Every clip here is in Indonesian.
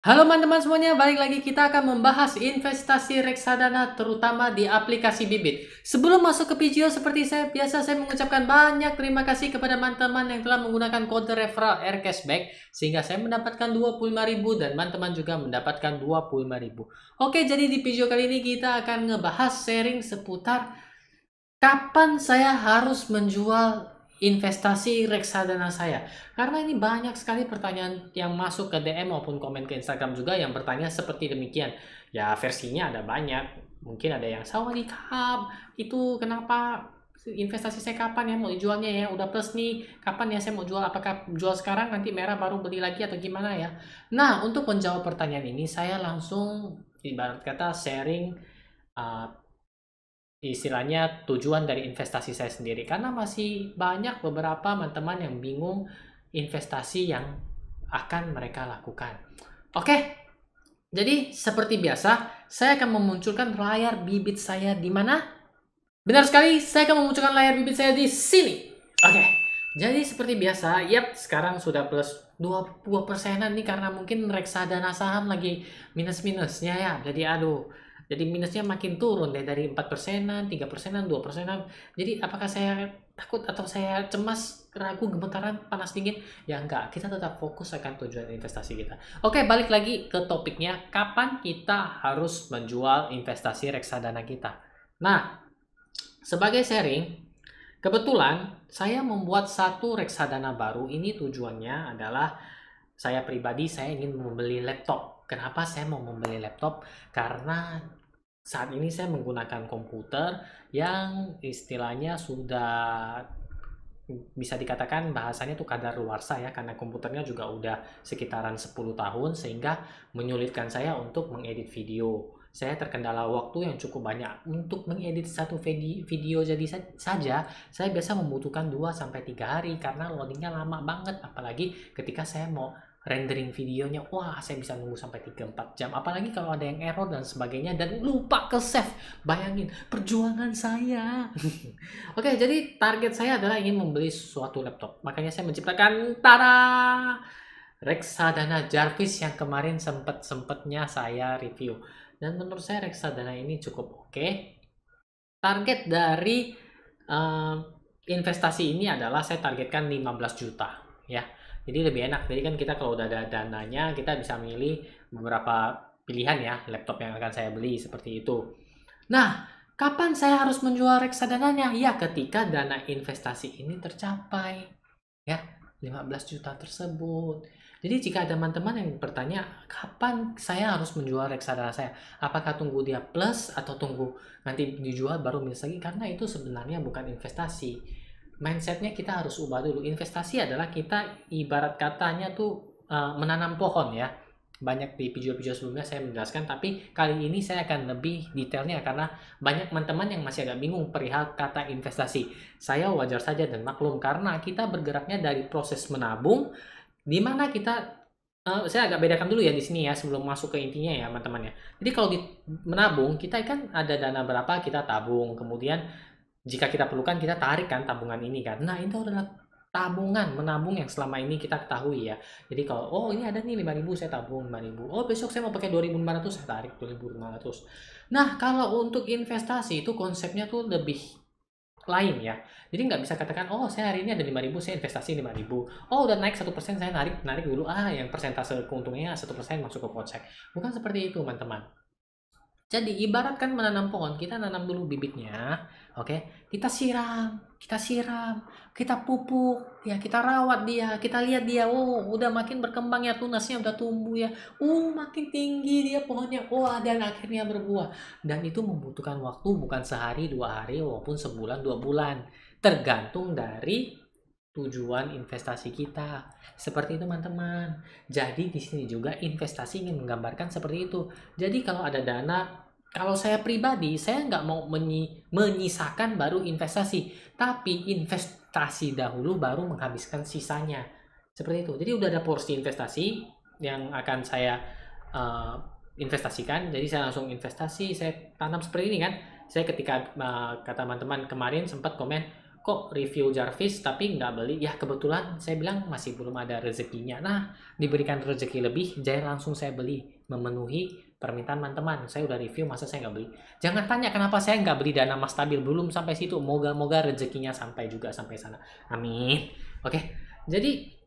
Halo teman-teman semuanya, balik lagi kita akan membahas investasi reksadana terutama di aplikasi Bibit. Sebelum masuk ke video seperti saya mengucapkan banyak terima kasih kepada teman-teman yang telah menggunakan kode referral Air Cashback sehingga saya mendapatkan 25.000 dan teman-teman juga mendapatkan 25.000. Oke, jadi di video kali ini kita akan ngebahas sharing seputar kapan saya harus menjual investasi reksadana saya? Karena ini banyak sekali pertanyaan yang masuk ke DM maupun komen ke Instagram juga yang bertanya seperti demikian. Ya versinya ada banyak. Mungkin ada yang sawadikap, itu kenapa investasi saya kapan ya mau dijualnya ya? Udah plus nih, kapan ya saya mau jual? Apakah jual sekarang nanti merah baru beli lagi atau gimana ya? Nah, untuk menjawab pertanyaan ini saya langsung ibarat kata sharing uh, istilahnya tujuan dari investasi saya sendiri karena masih banyak beberapa teman-teman yang bingung investasi yang akan mereka lakukan. Oke, jadi seperti biasa saya akan memunculkan layar bibit saya di mana? Benar sekali, saya akan memunculkan layar bibit saya di sini. Oke, jadi seperti biasa, sekarang sudah plus 20%-an nih karena mungkin reksadana saham lagi minus-minusnya ya. Jadi minusnya makin turun deh dari 4%-an, 3%-an, 2%-an. Jadi apakah saya takut atau saya cemas, ragu, gemetaran, panas dingin? Ya enggak, kita tetap fokus akan tujuan investasi kita. Oke, balik lagi ke topiknya, kapan kita harus menjual investasi reksadana kita? Nah, sebagai sharing, kebetulan saya membuat satu reksadana baru. Ini tujuannya adalah saya ingin membeli laptop. Kenapa saya mau membeli laptop? Karena saat ini saya menggunakan komputer yang istilahnya sudah bisa dikatakan bahasanya tuh kadaluarsa ya, karena komputernya juga udah sekitaran 10 tahun sehingga menyulitkan saya untuk mengedit video. Saya terkendala waktu yang cukup banyak untuk mengedit satu video jadi saja saya biasa membutuhkan 2 sampai 3 hari karena loadingnya lama banget, apalagi ketika saya mau rendering videonya, wah saya bisa nunggu sampai 3-4 jam, apalagi kalau ada yang error dan sebagainya dan lupa ke save. Bayangin perjuangan saya. Oke, jadi target saya adalah ingin membeli suatu laptop. Makanya saya menciptakan Tara reksadana Jarvis yang kemarin sempet-sempetnya saya review. Dan menurut saya reksadana ini cukup oke. Target dari uh, investasi ini adalah saya targetkan 15 juta ya. Jadi lebih enak. Jadi kan kita kalau udah ada dananya, kita bisa milih beberapa pilihan ya laptop yang akan saya beli seperti itu. Nah, kapan saya harus menjual reksadananya? Ya, ketika dana investasi ini tercapai. Ya, 15 juta tersebut. Jadi jika ada teman-teman yang bertanya, kapan saya harus menjual reksadana saya? Apakah tunggu dia plus atau tunggu nanti dijual baru minus lagi? Karena itu sebenarnya bukan investasi. Mindsetnya kita harus ubah dulu. Investasi adalah kita ibarat katanya tuh menanam pohon ya. Banyak di video-video sebelumnya saya menjelaskan, tapi kali ini saya akan lebih detailnya karena banyak teman-teman yang masih agak bingung perihal kata investasi. Saya wajar saja dan maklum karena kita bergeraknya dari proses menabung, di mana kita saya agak bedakan dulu ya di sini ya sebelum masuk ke intinya ya teman-teman ya. Jadi kalau di menabung kita kan ada dana berapa kita tabung, kemudian jika kita perlukan kita tarik kan tabungan ini kan. Nah, itu adalah tabungan, menabung yang selama ini kita ketahui ya. Jadi kalau oh ini ada nih 5.000 saya tabung 5.000. Oh besok saya mau pakai 2.500 saya tarik 2.500. Nah, kalau untuk investasi itu konsepnya tuh lebih lain ya. Jadi nggak bisa katakan oh saya hari ini ada 5.000 saya investasi 5.000. Oh udah naik 1% saya narik dulu yang persentase keuntungannya 1% masuk ke kocek. Bukan seperti itu teman-teman. Jadi ibaratkan menanam pohon, kita nanam dulu bibitnya, oke? Kita siram, kita pupuk, ya kita rawat dia, kita lihat dia, oh udah makin berkembang ya tunasnya udah tumbuh ya, makin tinggi dia pohonnya, dan akhirnya berbuah. Dan itu membutuhkan waktu bukan sehari 2 hari, walaupun sebulan 2 bulan, tergantung dari tujuan investasi kita. Seperti itu teman-teman. Jadi di sini juga investasi ingin menggambarkan seperti itu. Jadi kalau ada dana, kalau saya pribadi, saya nggak mau menyisakan baru investasi, tapi investasi dahulu baru menghabiskan sisanya. Seperti itu. Jadi udah ada porsi investasi yang akan saya uh, investasikan. Jadi saya langsung investasi, saya tanam seperti ini kan. Saya ketika kata teman-teman kemarin sempat komen, kok review Jarvis tapi nggak beli? Ya kebetulan saya bilang masih belum ada rezekinya. Nah, diberikan rezeki lebih, jadi langsung saya beli, memenuhi permintaan teman-teman. Saya udah review, masa saya nggak beli? Jangan tanya kenapa saya nggak beli Dana Mas Stabil, belum sampai situ. Moga-moga rezekinya sampai juga sampai sana. Amin. Oke, jadi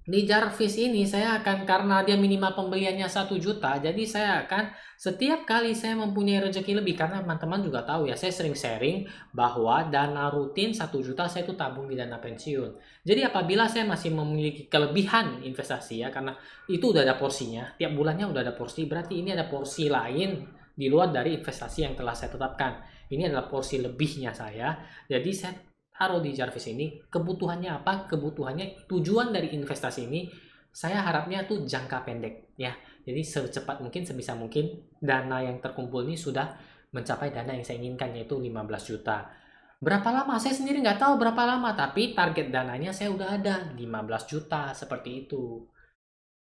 di Jarvis ini saya akan, karena dia minimal pembeliannya 1 juta, jadi saya akan setiap kali saya mempunyai rezeki lebih, karena teman-teman juga tahu ya, saya sering sharing bahwa dana rutin 1 juta saya itu tabung di dana pensiun. Jadi apabila saya masih memiliki kelebihan investasi ya, karena itu udah ada porsinya, tiap bulannya udah ada porsi, berarti ini ada porsi lain di luar dari investasi yang telah saya tetapkan. Ini adalah porsi lebihnya saya, jadi saya taruh di Jarvis ini. Kebutuhannya apa? Kebutuhannya, tujuan dari investasi ini saya harapnya tuh jangka pendek ya. Jadi secepat mungkin, sebisa mungkin dana yang terkumpul ini sudah mencapai dana yang saya inginkan, yaitu 15 juta. Berapa lama? Saya sendiri nggak tahu berapa lama, tapi target dananya saya udah ada 15 juta seperti itu.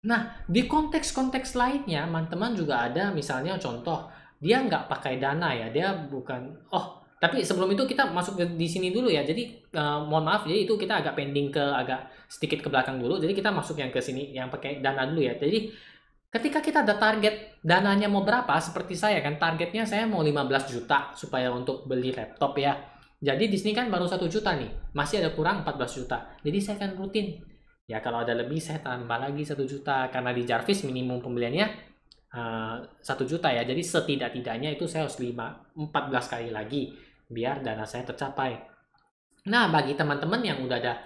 Nah, di konteks-konteks lainnya, teman-teman juga ada, misalnya contoh, dia nggak pakai dana ya, dia bukan, tapi sebelum itu kita masuk di sini dulu ya. Jadi mohon maaf, jadi itu kita agak pending agak sedikit ke belakang dulu. Jadi kita masuk yang ke sini yang pakai dana dulu ya. Jadi ketika kita ada target dananya mau berapa, seperti saya kan targetnya saya mau 15 juta supaya untuk beli laptop ya. Jadi di sini kan baru 1 juta nih, masih ada kurang 14 juta. Jadi saya akan rutin. Ya kalau ada lebih saya tambah lagi 1 juta, karena di Jarvis minimum pembeliannya 1 juta ya. Jadi setidak-tidaknya itu saya harus 14 kali lagi biar dana saya tercapai. Nah, bagi teman-teman yang udah ada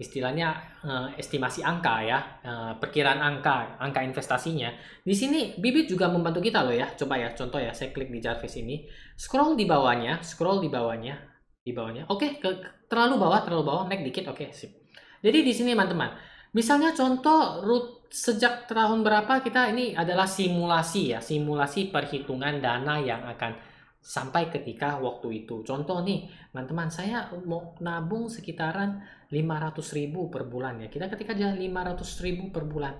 istilahnya estimasi angka ya, perkiraan angka investasinya, di sini Bibit juga membantu kita loh ya. Coba ya, contoh ya, saya klik di Jarvis ini, scroll di bawahnya. Oke, terlalu bawah, naik dikit. Oke, sip. Jadi di sini teman-teman, misalnya contoh sejak tahun berapa kita, ini adalah simulasi ya, simulasi perhitungan dana yang akan sampai ketika waktu itu. Contoh nih, teman-teman, saya mau nabung sekitaran 500.000 per bulan ya. Kita ketik aja 500.000 per bulan.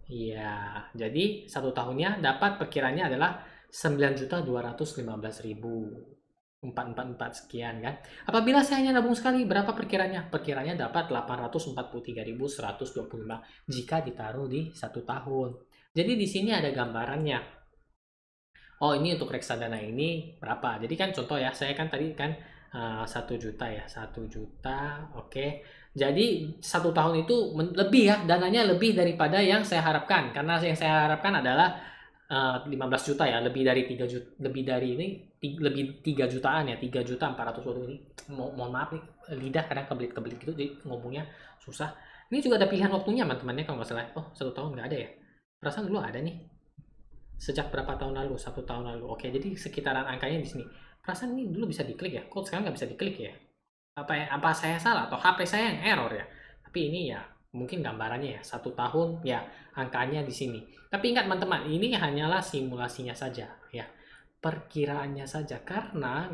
Iya, jadi 1 tahunnya dapat perkiranya adalah 9.215.000. 444 sekian kan. Apabila saya hanya nabung sekali, berapa perkiranya? Perkiranya dapat 843.125 jika ditaruh di 1 tahun. Jadi di sini ada gambarannya. Oh, ini untuk reksadana ini berapa? Jadi kan contoh ya, saya kan tadi kan 1 juta ya, 1 juta, oke. Jadi 1 tahun itu lebih ya, dananya lebih daripada yang saya harapkan. Karena yang saya harapkan adalah 15 juta ya, lebih dari 3 juta, lebih dari ini, lebih 3 jutaan ya, 3 juta 400 ini. Mohon maaf nih, lidah kadang kebelit-kebelit gitu, jadi ngomongnya susah. Ini juga ada pilihan waktunya teman-temannya kalau nggak salah. Oh, 1 tahun nggak ada ya? Perasaan dulu ada nih. Sejak berapa tahun lalu? 1 tahun lalu. Oke, jadi sekitaran angkanya di sini. Perasaan ini dulu bisa diklik ya? Kok sekarang nggak bisa diklik ya? Apa saya salah? Atau HP saya yang error ya? Tapi ini ya mungkin gambarannya ya, 1 tahun ya, angkanya di sini. Tapi ingat teman-teman, ini hanyalah simulasinya saja ya, perkiraannya saja, karena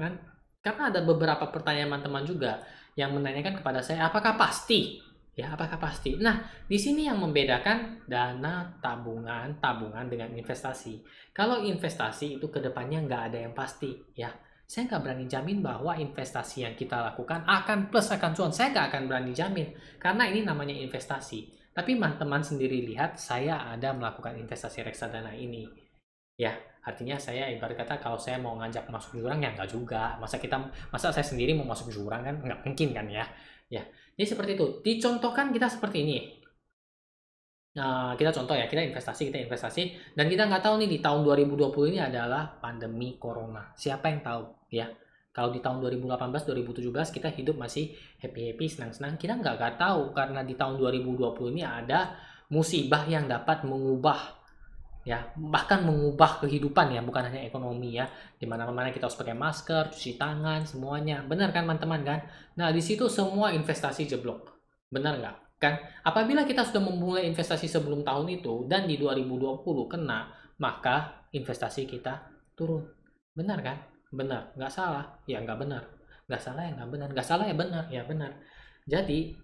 ada beberapa pertanyaan teman-teman juga yang menanyakan kepada saya, apakah pasti ya, apakah pasti. Nah, di sini yang membedakan dana tabungan dengan investasi. Kalau investasi itu kedepannya nggak ada yang pasti ya. Saya nggak berani jamin bahwa investasi yang kita lakukan akan plus, akan cuan. Saya nggak akan berani jamin, karena ini namanya investasi. Tapi teman-teman sendiri lihat, saya ada melakukan investasi reksadana ini. Ya, artinya saya ibarat kata kalau saya mau ngajak masuk jurang ya nggak juga. Masa saya sendiri mau masuk jurang kan? Nggak mungkin kan ya. Ya, jadi seperti itu. Dicontohkan kita seperti ini. Nah, kita contoh ya, kita investasi, dan kita nggak tahu nih di tahun 2020 ini adalah pandemi corona. Siapa yang tahu ya? Kalau di tahun 2018, 2017 kita hidup masih happy-happy, senang-senang, kita nggak tahu, karena di tahun 2020 ini ada musibah yang dapat mengubah ya, bahkan mengubah kehidupan ya, bukan hanya ekonomi ya. Di mana-mana kita harus pakai masker, cuci tangan, semuanya. Benar kan teman-teman kan? Nah, di situ semua investasi jeblok. Benar nggak? Kan apabila kita sudah memulai investasi sebelum tahun itu dan di 2020 kena, maka investasi kita turun. Benar kan? Benar. Nggak salah ya, nggak benar. Nggak salah ya, nggak benar. Nggak salah ya, benar ya, benar. Jadi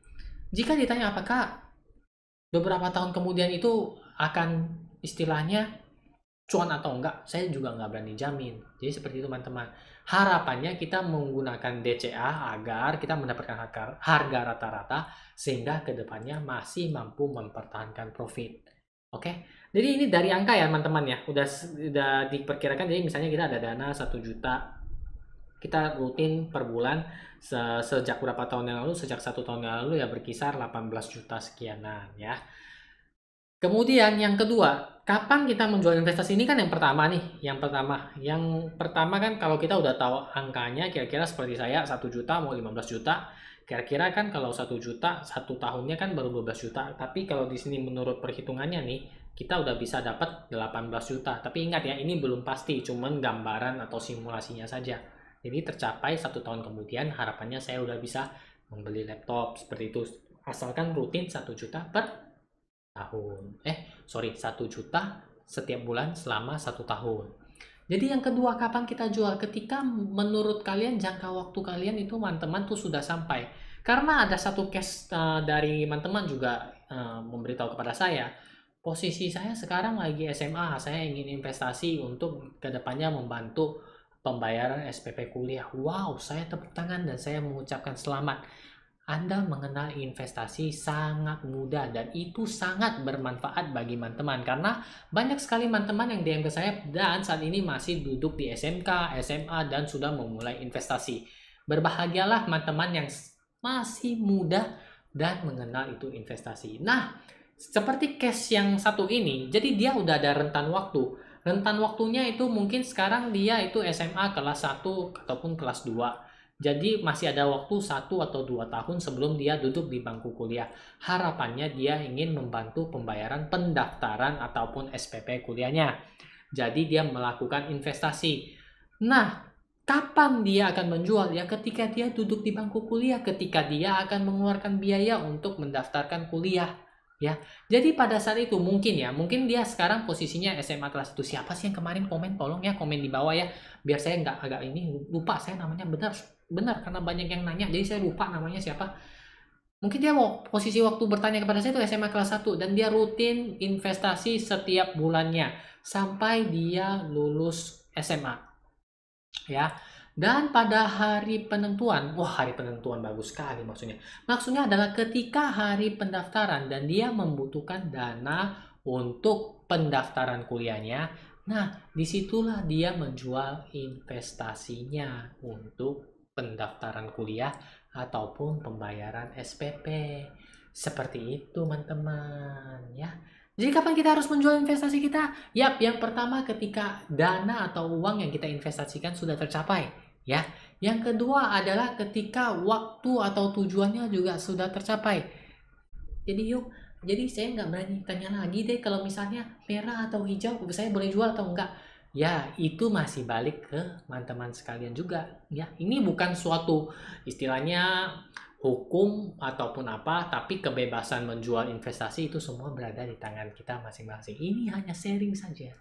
jika ditanya apakah beberapa tahun kemudian itu akan istilahnya cuan atau enggak, saya juga nggak berani jamin. Jadi seperti itu teman-teman. Harapannya kita menggunakan DCA agar kita mendapatkan harga rata-rata sehingga kedepannya masih mampu mempertahankan profit. Oke, jadi ini dari angka ya teman-teman ya, udah diperkirakan. Jadi misalnya kita ada dana 1 juta, kita rutin per bulan sejak berapa tahun yang lalu, sejak 1 tahun yang lalu ya berkisar 18 juta sekianan ya. Kemudian yang kedua, kapan kita menjual investasi ini kan yang pertama nih. Yang pertama kan kalau kita udah tahu angkanya kira-kira seperti saya 1 juta mau 15 juta. Kira-kira kan kalau 1 juta 1 tahunnya kan baru 12 juta. Tapi kalau di sini menurut perhitungannya nih, kita udah bisa dapat 18 juta. Tapi ingat ya, ini belum pasti, cuman gambaran atau simulasinya saja. Jadi tercapai 1 tahun kemudian harapannya saya udah bisa membeli laptop seperti itu. Asalkan rutin 1 juta per tahun. 1 juta setiap bulan selama 1 tahun. Jadi yang kedua, kapan kita jual? Ketika menurut kalian jangka waktu kalian itu teman-teman tuh sudah sampai. Karena ada satu case dari teman-teman juga memberitahu kepada saya, posisi saya sekarang lagi SMA, saya ingin investasi untuk kedepannya membantu pembayaran SPP kuliah. Wow, saya tepuk tangan dan saya mengucapkan selamat. Anda mengenal investasi sangat mudah dan itu sangat bermanfaat bagi teman-teman karena banyak sekali teman-teman yang DM ke saya dan saat ini masih duduk di SMK, SMA dan sudah memulai investasi. Berbahagialah teman-teman yang masih muda dan mengenal itu investasi. Nah, seperti case yang satu ini, jadi dia udah ada rentan waktu. Rentan waktunya itu mungkin sekarang dia itu SMA kelas 1 ataupun kelas 2. Jadi masih ada waktu 1 atau 2 tahun sebelum dia duduk di bangku kuliah. Harapannya dia ingin membantu pembayaran pendaftaran ataupun SPP kuliahnya. Jadi dia melakukan investasi. Nah, kapan dia akan menjual? Ya ketika dia duduk di bangku kuliah, ketika dia akan mengeluarkan biaya untuk mendaftarkan kuliah. Ya, jadi pada saat itu mungkin dia sekarang posisinya SMA kelas 1. Siapa sih yang kemarin komen? Tolong ya komen di bawah ya, biar saya nggak agak ini lupa saya namanya benar karena banyak yang nanya jadi saya lupa namanya siapa. Mungkin dia mau posisi waktu bertanya kepada saya itu SMA kelas 1 dan dia rutin investasi setiap bulannya sampai dia lulus SMA ya. Dan pada hari penentuan, hari penentuan bagus sekali maksudnya adalah ketika hari pendaftaran dan dia membutuhkan dana untuk pendaftaran kuliahnya. Nah, disitulah dia menjual investasinya untuk pendaftaran kuliah ataupun pembayaran SPP. Seperti itu teman-teman ya. Jadi kapan kita harus menjual investasi kita? Yang pertama ketika dana atau uang yang kita investasikan sudah tercapai ya. Yang kedua adalah ketika waktu atau tujuannya juga sudah tercapai. Jadi saya nggak berani tanya lagi deh kalau misalnya merah atau hijau saya boleh jual atau enggak. Ya, itu masih balik ke teman-teman sekalian juga. Ya, ini bukan suatu istilahnya hukum ataupun apa, tapi kebebasan menjual investasi itu semua berada di tangan kita masing-masing. Ini hanya sharing saja.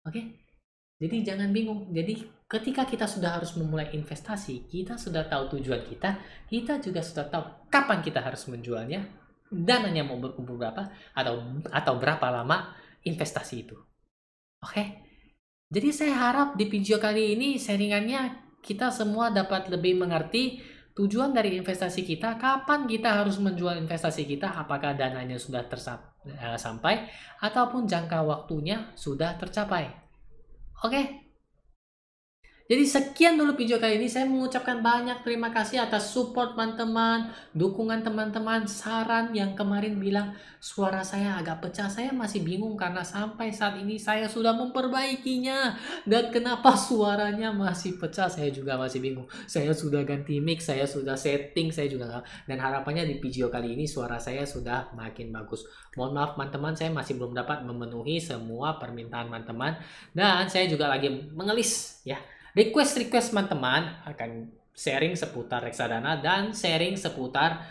Oke? Jadi jangan bingung. Jadi ketika kita sudah harus memulai investasi, kita sudah tahu tujuan kita juga sudah tahu kapan kita harus menjualnya, dananya mau berkumpul berapa atau berapa lama investasi itu. Oke? Jadi saya harap di video kali ini sharingannya kita semua dapat lebih mengerti tujuan dari investasi kita, kapan kita harus menjual investasi kita, apakah dananya sudah sampai ataupun jangka waktunya sudah tercapai. Oke. Jadi sekian dulu video kali ini. Saya mengucapkan banyak terima kasih atas support teman-teman, dukungan teman-teman, saran yang kemarin bilang suara saya agak pecah. Saya masih bingung karena sampai saat ini saya sudah memperbaikinya. Dan kenapa suaranya masih pecah saya juga masih bingung. Saya sudah ganti mic, saya sudah setting, saya juga nggak. Dan harapannya di video kali ini suara saya sudah makin bagus. Mohon maaf teman-teman, saya masih belum dapat memenuhi semua permintaan teman-teman. Dan saya juga lagi mengelis ya. Request teman-teman akan sharing seputar reksadana dan sharing seputar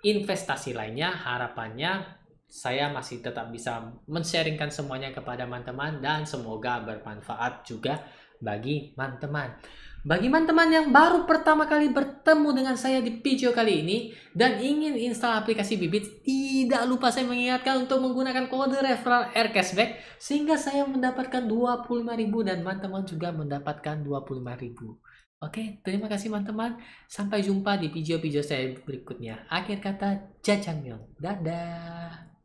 investasi lainnya. Harapannya saya masih tetap bisa men-sharingkan semuanya kepada teman-teman dan semoga bermanfaat juga bagi teman-teman. Bagi teman-teman yang baru pertama kali bertemu dengan saya di video kali ini dan ingin install aplikasi Bibit, tidak lupa saya mengingatkan untuk menggunakan kode referral Aircashback sehingga saya mendapatkan 25.000 dan teman-teman juga mendapatkan 25.000. Oke, terima kasih teman-teman. Sampai jumpa di video-video saya berikutnya. Akhir kata, Jajangmyeon. Dadah.